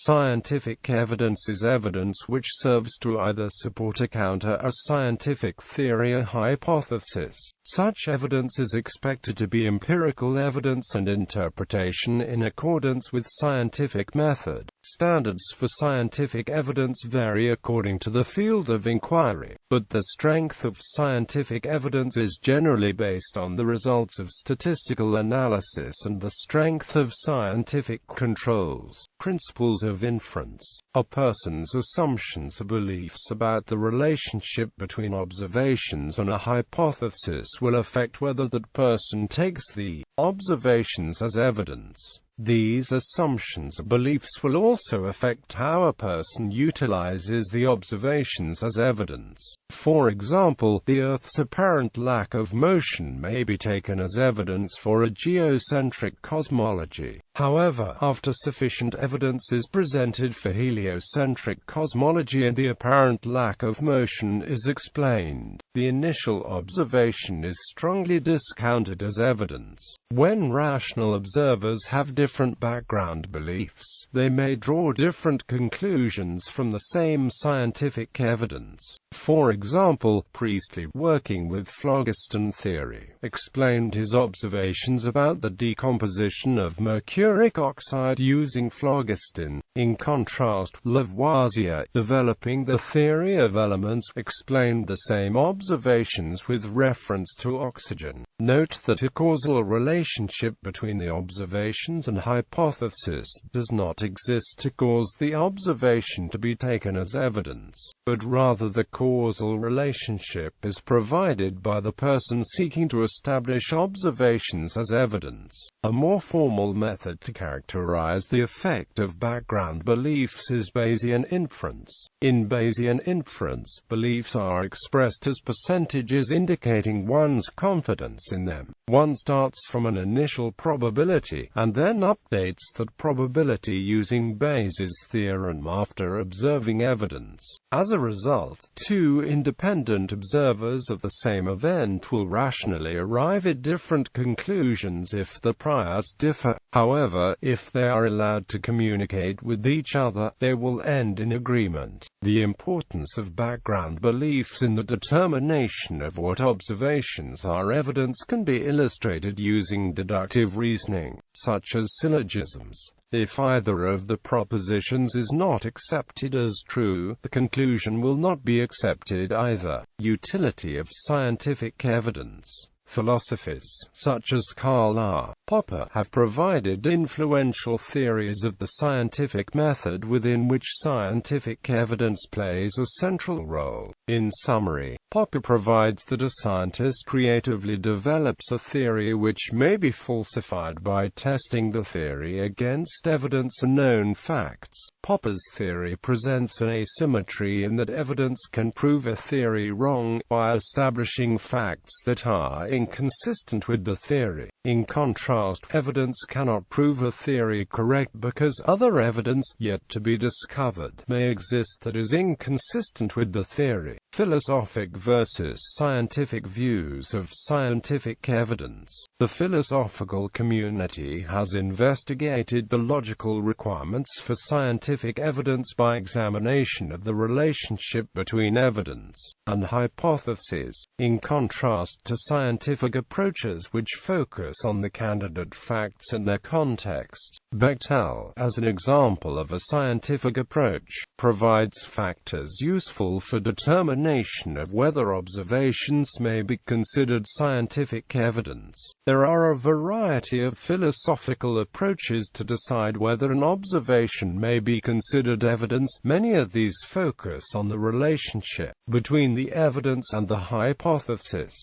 Scientific evidence is evidence which serves to either support or counter a scientific theory or hypothesis. Such evidence is expected to be empirical evidence and interpretation in accordance with scientific method. Standards for scientific evidence vary according to the field of inquiry, but the strength of scientific evidence is generally based on the results of statistical analysis and the strength of scientific controls. Principles of inference. A person's assumptions or beliefs about the relationship between observations and a hypothesis will affect whether that person takes the observations as evidence. These assumptions or beliefs will also affect how a person utilizes the observations as evidence. For example, the Earth's apparent lack of motion may be taken as evidence for a geocentric cosmology. However, after sufficient evidence is presented for heliocentric cosmology and the apparent lack of motion is explained, the initial observation is strongly discounted as evidence. When rational observers have different background beliefs, they may draw different conclusions from the same scientific evidence. For example, Priestley, working with phlogiston theory, explained his observations about the decomposition of mercuric oxide using phlogiston. In contrast, Lavoisier, developing the theory of elements, explained the same observations with reference to oxygen. Note that a causal relationship between the observations and hypothesis does not exist to cause the observation to be taken as evidence, but rather the causal relationship is provided by the person seeking to establish observations as evidence. A more formal method to characterize the effect of background beliefs is Bayesian inference. In Bayesian inference, beliefs are expressed as percentages indicating one's confidence in them. One starts from an initial probability, and then updates that probability using Bayes' theorem after observing evidence. As a result, two independent observers of the same event will rationally arrive at different conclusions if the priors differ. However, if they are allowed to communicate with each other, they will end in agreement. The importance of background beliefs in the determination of what observations are evidence can be illustrated using deductive reasoning, such as syllogisms. If either of the propositions is not accepted as true, the conclusion will not be accepted either. Utility of scientific evidence. Philosophers, such as Karl R. Popper, have provided influential theories of the scientific method within which scientific evidence plays a central role. In summary, Popper provides that a scientist creatively develops a theory which may be falsified by testing the theory against evidence and known facts. Popper's theory presents an asymmetry in that evidence can prove a theory wrong, by establishing facts that are inconsistent with the theory. In contrast, evidence cannot prove a theory correct because other evidence, yet to be discovered, may exist that is inconsistent with the theory. Philosophic versus scientific views of scientific evidence. The philosophical community has investigated the logical requirements for scientific evidence by examination of the relationship between evidence and hypotheses, in contrast to scientific approaches which focus on the candidate facts and their context. Bechtel, as an example of a scientific approach, provides factors useful for determination of whether observations may be considered scientific evidence. There are a variety of philosophical approaches to decide whether an observation may be considered evidence. Many of these focus on the relationship between the evidence and the hypothesis.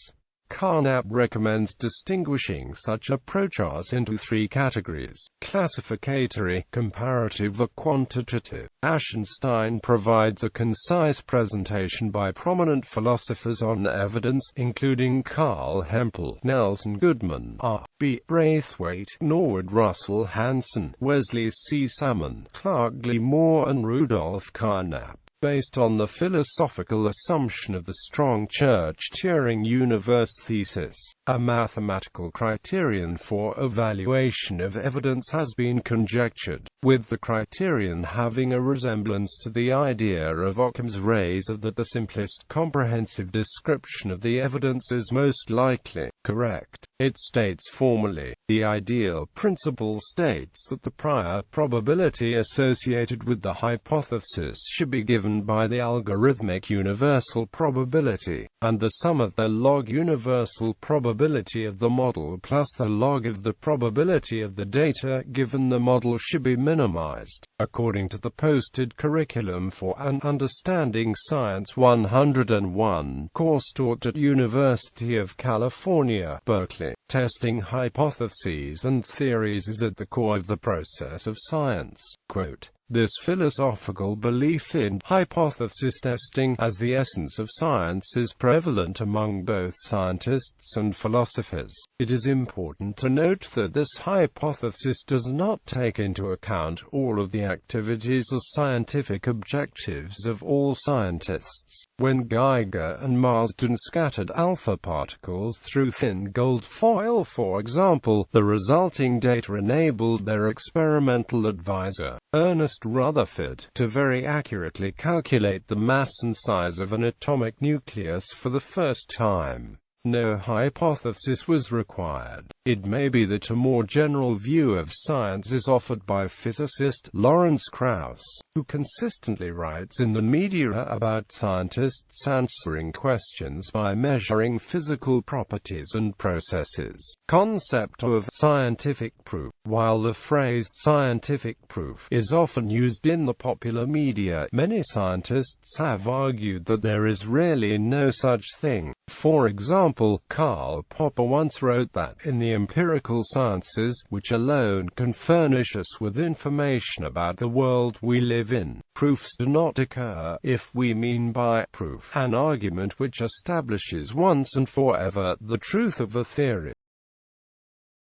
Carnap recommends distinguishing such approaches into three categories: classificatory, comparative or quantitative. Aschenstein provides a concise presentation by prominent philosophers on evidence, including Carl Hempel, Nelson Goodman, R. B. Braithwaite, Norwood Russell Hanson, Wesley C. Salmon, Clark Glee Moore and Rudolf Carnap. based on the philosophical assumption of the strong church-Turing universe thesis. A mathematical criterion for evaluation of evidence has been conjectured, with the criterion having a resemblance to the idea of Occam's razor that the simplest comprehensive description of the evidence is most likely correct. It states formally, the ideal principle states that the prior probability associated with the hypothesis should be given by the algorithmic universal probability, and the sum of the log universal probability of the model plus the log of the probability of the data given the model should be minimized. According to the posted curriculum for an Understanding Science 101 course taught at University of California, Berkeley, testing hypotheses and theories is at the core of the process of science. Quote, this philosophical belief in hypothesis testing as the essence of science is prevalent among both scientists and philosophers. It is important to note that this hypothesis does not take into account all of the activities or scientific objectives of all scientists. When Geiger and Marsden scattered alpha particles through thin gold foil, for example, the resulting data enabled their experimental advisor, Ernest Rutherford, to very accurately calculate the mass and size of an atomic nucleus for the first time. No hypothesis was required. It may be that a more general view of science is offered by physicist Lawrence Krauss, who consistently writes in the media about scientists answering questions by measuring physical properties and processes. Concept of scientific proof. While the phrase scientific proof is often used in the popular media, many scientists have argued that there is really no such thing. For example, Karl Popper once wrote that, in the empirical sciences, which alone can furnish us with information about the world we live in, proofs do not occur. If we mean by proof an argument which establishes once and forever the truth of a theory,